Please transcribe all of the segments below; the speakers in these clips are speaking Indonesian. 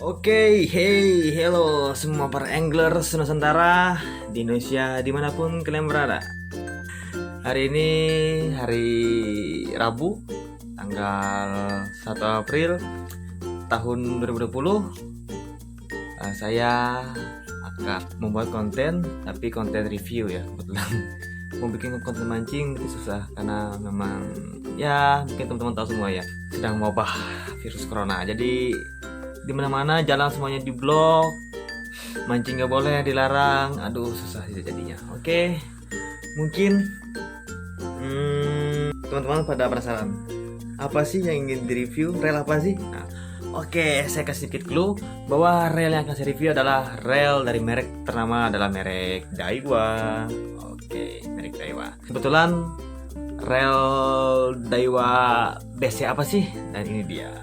Oke, hey, hello semua para angler Nusantara di Indonesia dimanapun kalian berada. Hari ini hari Rabu, tanggal 1 April tahun 2020. Saya akan membuat konten, tapi konten review ya. Kebetulan mau bikin konten mancing itu susah karena memang ya mungkin teman-teman tahu semua ya sedang wabah virus corona. Jadi di mana-mana jalan semuanya diblok, mancing nggak boleh, dilarang. Aduh susah sih jadinya. Oke, mungkin teman-teman pada penasaran apa sih yang ingin direview, rel apa sih? Nah, oke, saya kasih sedikit clue bahwa rel yang akan saya review adalah rel dari merek ternama adalah merek Daiwa. Oke, merek Daiwa. Kebetulan rel Daiwa BC apa sih? Dan ini dia.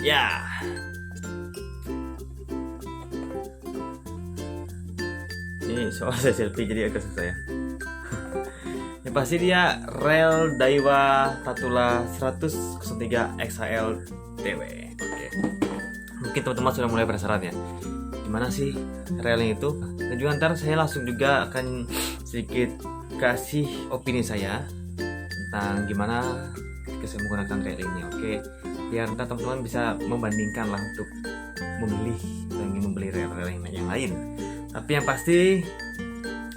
Ya. Ini soal saya selfie jadi agak susah ya. Yang pasti dia rel Daiwa Tatula 100-03 XHL TW. Oke. Mungkin teman-teman sudah mulai penasaran ya. Gimana sih relnya itu? Dan juga ntar saya langsung juga akan sedikit kasih opini saya tentang gimana ketika saya menggunakan rel ini. Oke. Biar ntar teman-teman bisa membandingkan lah untuk memilih atau ingin membeli rel-rel yang lain. Tapi yang pasti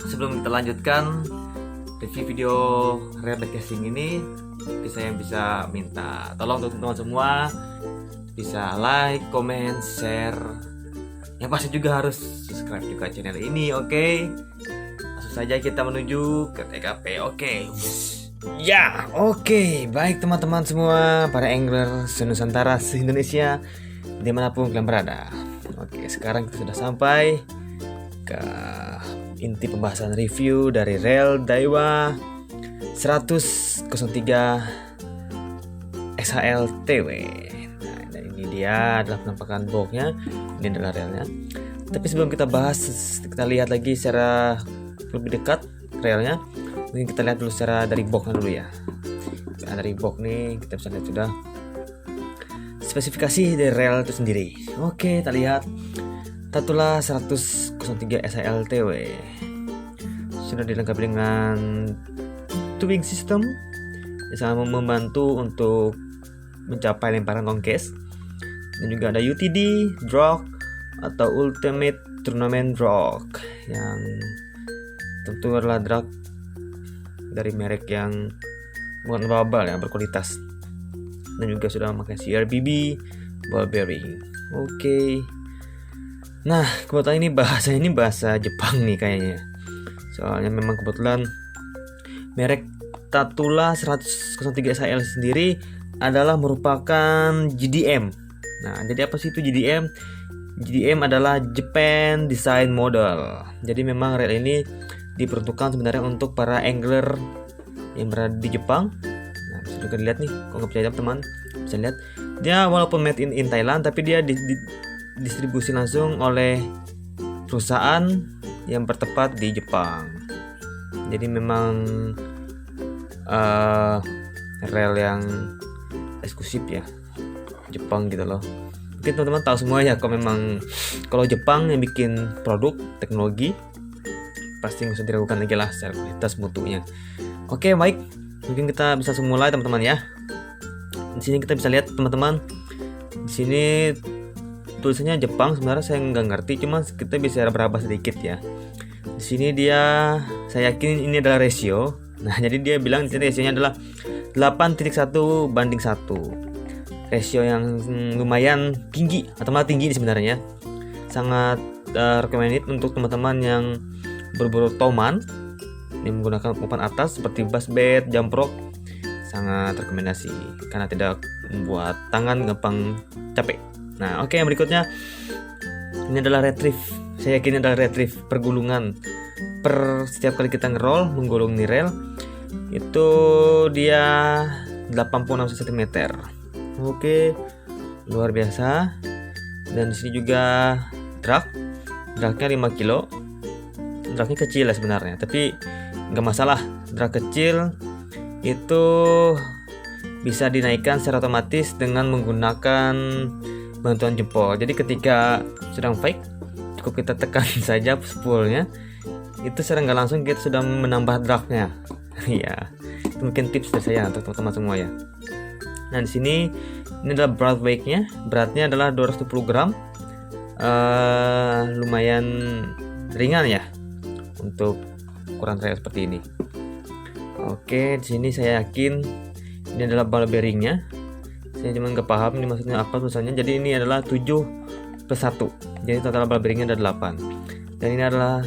sebelum kita lanjutkan review video rel casing ini, saya bisa minta tolong untuk teman-teman semua bisa like, comment, share. Yang pasti juga harus subscribe juga channel ini, oke? Langsung saja kita menuju ke TKP, oke? Ya, oke. Baik teman-teman semua, para angler se-Nusantara, se-Indonesia, dimanapun kalian berada. Oke, sekarang kita sudah sampai ke inti pembahasan review dari rel Daiwa 100-03 XHL TW. Nah, ini dia adalah penampakan boxnya, ini adalah relnya. Tapi sebelum kita bahas, kita lihat lagi secara lebih dekat relnya. Mungkin kita lihat dulu secara dari boxnya dulu ya. Nah, dari box nih kita bisa lihat sudah spesifikasi dari rel itu sendiri. Oke, kita lihat Tatula 100-03 SHL TW sudah dilengkapi dengan tubing system yang sangat membantu untuk mencapai lemparan longcast, dan juga ada UTD drag atau Ultimate Tournament Drag yang tentu adalah drag dari merek yang bukan global ya, berkualitas, dan juga sudah memakai CRBB ball bearing. Oke. Nah, kebetulan ini bahasa Jepang nih kayaknya. Soalnya memang kebetulan merek Tatula 100-03 SHL sendiri adalah merupakan GDM. Nah, jadi apa sih itu GDM? GDM adalah Japan Design Model. Jadi memang rel ini diperuntukkan sebenarnya untuk para angler yang berada di Jepang. Nah, bisa juga dilihat nih, kalau nggak percaya teman bisa lihat. Dia walaupun made in Thailand, tapi dia distribusi langsung oleh perusahaan yang bertempat di Jepang. Jadi memang rel yang eksklusif ya, Jepang gitu loh. Mungkin teman-teman tahu semua ya, kalau Jepang yang bikin produk teknologi pasti nggak usah diragukan lagi lah secara kualitas mutunya. Oke, baik, mungkin kita bisa mulai teman-teman ya. Di sini kita bisa lihat teman-teman, di sini tulisannya Jepang, sebenarnya saya nggak ngerti, cuma kita bisa berapa sedikit ya. Di sini saya yakin ini adalah rasio. Nah, jadi dia bilang di sini rasionya adalah 8.1:1. Rasio yang lumayan tinggi, atau malah tinggi sebenarnya. Sangat recommended untuk teman-teman yang berburu toman yang menggunakan umpan atas seperti bass bait, jump rock. Sangat rekomendasi karena tidak membuat tangan gampang capek. Nah, oke, yang berikutnya ini adalah retrieve. Saya yakin ini adalah retrieve pergulungan. Per setiap kali kita ngerol menggulung nih rel, itu dia 86 cm. Oke, luar biasa. Dan di sini juga dragnya 5 kilo. Dragnya kecil ya sebenarnya, tapi nggak masalah. Drag kecil itu bisa dinaikkan secara otomatis dengan menggunakan bantuan jempol. Jadi ketika sedang fake, cukup kita tekan saja spoolnya, itu secara nggak langsung kita sudah menambah dragnya. Ya, itu mungkin tips dari saya untuk teman-teman semua ya. Nah di sini ini adalah berat weight-nya, beratnya adalah 210 gram, lumayan ringan ya untuk ukuran trail seperti ini. Oke, di sini saya yakin ini adalah ball bearingnya. Saya cuma nggak paham ini maksudnya apa tulisannya. Jadi ini adalah 7 plus 1. Jadi total ball bearingnya ada 8. Dan ini adalah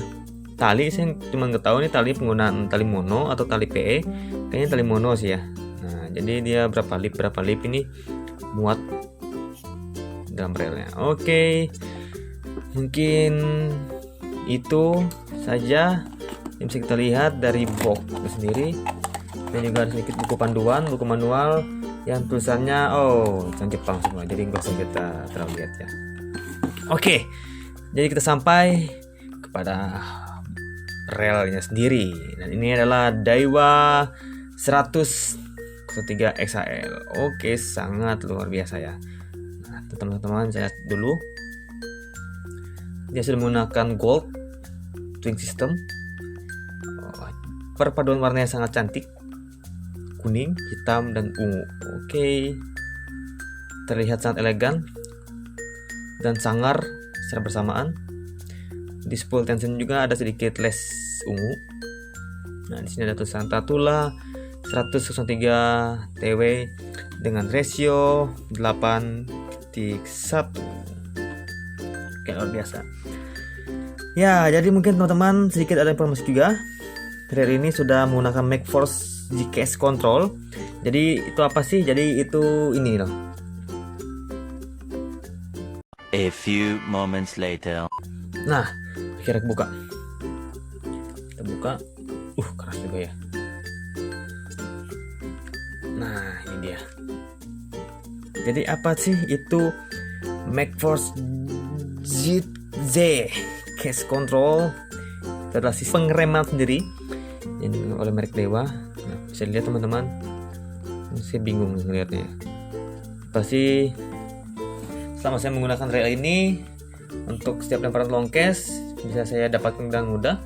tali, saya cuma nggak tahu ini tali penggunaan tali mono atau tali PE. Kayaknya tali mono sih ya. Nah, jadi dia berapa lip ini muat dalam relnya. Oke. Mungkin itu saja yang bisa kita lihat dari box itu sendiri. Dan juga ada sedikit buku manual yang tulisannya tulisan Jepang semua, jadi nggak usah kita terlalu lihat ya. Oke, jadi kita sampai kepada relnya sendiri, dan ini adalah Daiwa 100/3 XL. Oke, sangat luar biasa ya. Nah, teman-teman, saya dulu dia sudah menggunakan gold twin system. Perpaduan warnanya sangat cantik, kuning, hitam, dan ungu. Oke, terlihat sangat elegan dan sangar secara bersamaan. Di spool tension juga ada sedikit les ungu. Nah, di sini ada tulisan Tatula 103 TW dengan rasio 8:1. Oke, luar biasa. Ya, jadi mungkin teman-teman sedikit ada informasi juga. Rail ini sudah menggunakan MagForce GKS Control. Jadi itu apa sih? Jadi itu ini loh. A few moments later. Nah, kira buka. Kita buka. Keras juga ya. Nah, ini dia. Jadi apa sih itu MagForce GKS Control? Itu adalah sistem pengereman sendiri yang digunakan oleh merek Daiwa. Nah, bisa dilihat teman-teman, saya bingung melihatnya. Pasti selama saya menggunakan rail ini untuk setiap lemparan long cast bisa saya dapatkan dengan mudah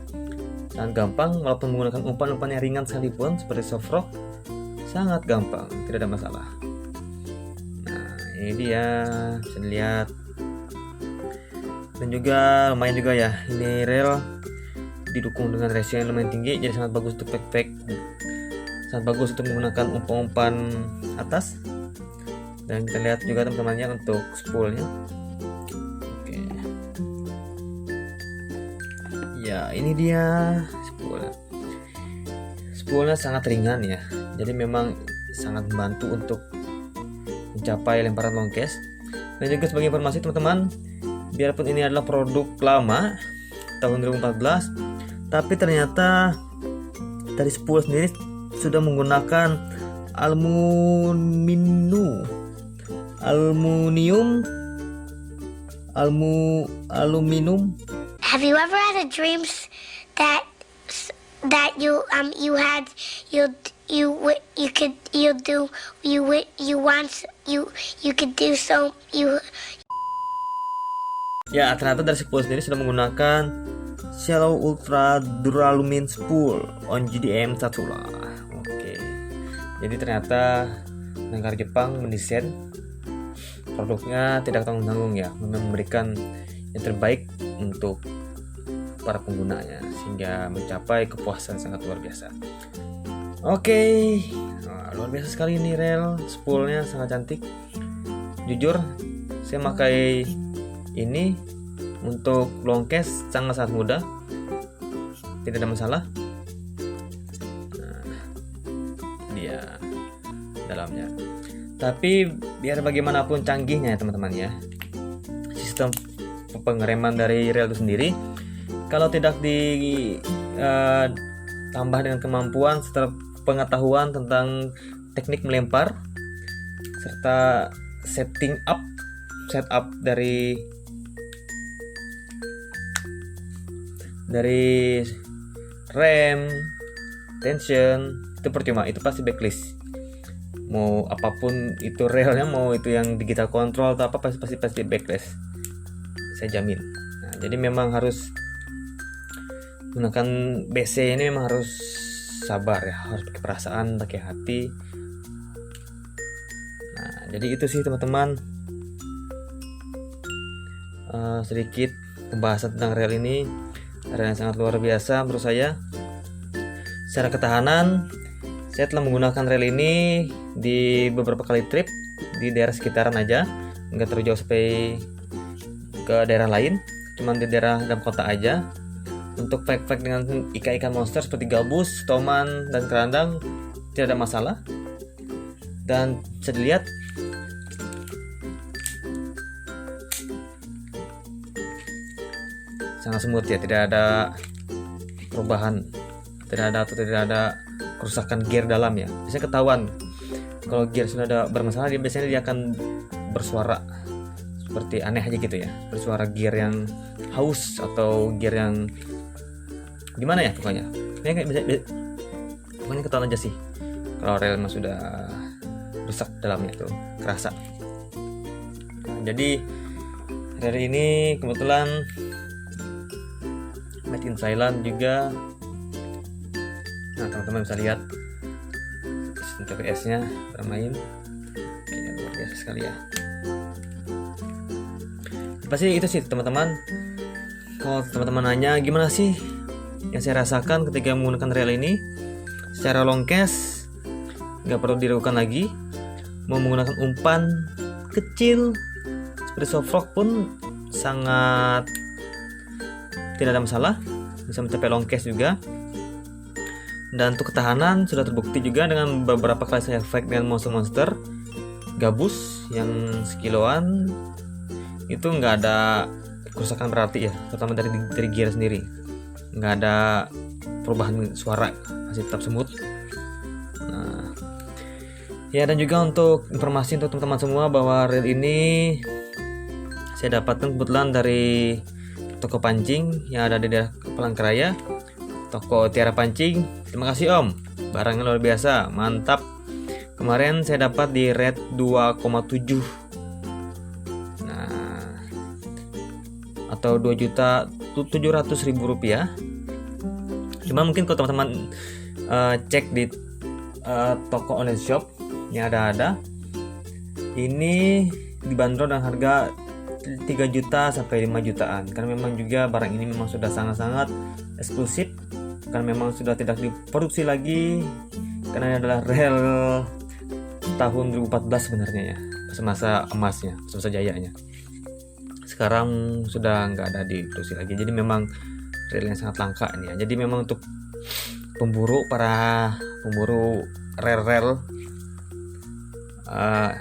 dan gampang, walaupun menggunakan umpan-umpan yang ringan sekalipun seperti soft rock, sangat gampang, tidak ada masalah. Nah, ini dia, bisa dilihat. Dan juga lumayan juga ya, ini rail didukung dengan rasio yang lumayan tinggi, jadi sangat bagus untuk fake, sangat bagus untuk menggunakan umpan-umpan atas. Dan kita lihat juga teman-temannya untuk spoolnya. Oke, ya ini dia spoolnya sangat ringan ya, jadi memang sangat membantu untuk mencapai lemparan long cast. Dan juga sebagai informasi teman-teman, biarpun ini adalah produk lama tahun 2014, tapi ternyata dari spool sendiri sudah menggunakan aluminium Have you ever had a dreams that you could do so you. Ya, ternyata dari spool sendiri sudah menggunakan Shallow Ultra Duralumin Spool on GDM Tatula. Oke, jadi ternyata negara Jepang mendesain produknya tidak tanggung-tanggung ya, memberikan yang terbaik untuk para penggunanya sehingga mencapai kepuasan sangat luar biasa. Oke, luar biasa sekali ini rail, spoolnya sangat cantik. Jujur, saya pakai ini untuk long cast sangat mudah, tidak ada masalah. Nah, dia dalamnya. Tapi biar bagaimanapun canggihnya ya teman-teman ya, sistem pengereman dari rail itu sendiri, kalau tidak ditambah dengan kemampuan serta pengetahuan tentang teknik melempar serta setup dari rem, tension, itu percuma, itu pasti backlist. mau apapun itu relnya, mau itu yang digital control atau apa, pasti backlash, saya jamin. Nah, jadi memang harus menggunakan BC ini memang harus sabar ya, harus pakai perasaan, pakai hati. Nah, jadi itu sih teman-teman, sedikit pembahasan tentang rel ini. Rel yang sangat luar biasa menurut saya. Secara ketahanan, saya telah menggunakan rel ini di beberapa kali trip di daerah sekitaran aja, nggak terlalu jauh sampai ke daerah lain, cuman di daerah dalam kota aja. Untuk fight dengan ikan monster seperti gabus, toman, dan kerandang tidak ada masalah. Dan bisa dilihat sangat smooth ya, tidak ada perubahan, tidak ada kerusakan gear dalam ya. Biasanya ketahuan kalau gear sudah ada bermasalah, biasanya dia akan bersuara seperti aneh aja gitu ya, bersuara gear yang haus atau gear yang gimana ya, pokoknya pokoknya ketahuan aja sih kalau rel memang sudah rusak dalamnya tuh, kerasa. Nah, jadi rel ini kebetulan made in Thailand juga. Nah, teman-teman bisa lihat sistem TPS nya bermain. Oke, luar biasa sekali ya. Pasti itu sih teman-teman. Kalau teman-teman nanya gimana sih yang saya rasakan ketika menggunakan rel ini, secara long cast nggak perlu diragukan lagi. Mau menggunakan umpan kecil seperti soft rock pun sangat tidak ada masalah, bisa mencapai long cast juga. Dan untuk ketahanan sudah terbukti juga dengan beberapa kali saya fight dengan monster gabus yang sekiloan, itu nggak ada kerusakan berarti ya, terutama dari gear sendiri, nggak ada perubahan suara, masih tetap smooth. Nah, ya, dan juga untuk informasi untuk teman-teman semua bahwa reel ini saya dapatkan kebetulan dari toko pancing yang ada di daerah Palangkaraya, toko Tiara Pancing. Terima kasih Om, barangnya luar biasa, mantap. Kemarin saya dapat di rate 2,7, nah, atau 2.700.000 rupiah. Cuma mungkin kalau teman-teman cek di toko online shop yang ada, ini dibanderol dengan harga 3 juta sampai 5 jutaan, karena memang juga barang ini memang sudah sangat-sangat eksklusif, karena memang sudah tidak diproduksi lagi, karena ini adalah rel tahun 2014 sebenarnya ya, masa emasnya, masa jayanya. Sekarang sudah nggak ada diproduksi lagi, jadi memang rel yang sangat langka ini ya. Jadi memang untuk para pemburu rel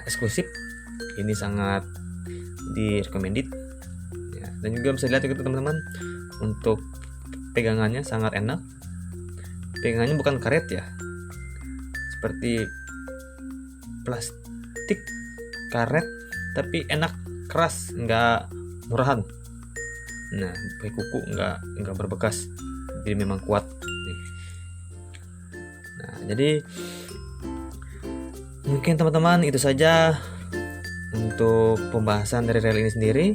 eksklusif ini sangat di-recommended ya. Dan juga bisa dilihat juga teman-teman, untuk pegangannya sangat enak. Pegangannya bukan karet ya, seperti plastik karet, tapi enak, keras, nggak murahan. Nah, pakai kuku nggak berbekas, jadi memang kuat nih. Nah, jadi mungkin teman-teman itu saja untuk pembahasan dari rel ini sendiri.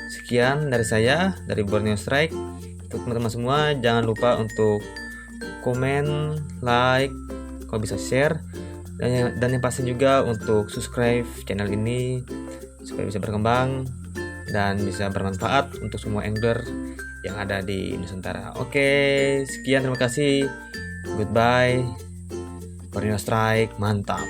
Sekian dari saya, dari Borneo Strike. Untuk teman-teman semua, jangan lupa untuk komen, like, kalau bisa share, dan yang pasti juga untuk subscribe channel ini supaya bisa berkembang dan bisa bermanfaat untuk semua angler yang ada di Nusantara. Oke, sekian, terima kasih, goodbye. Borneo Strike, mantap.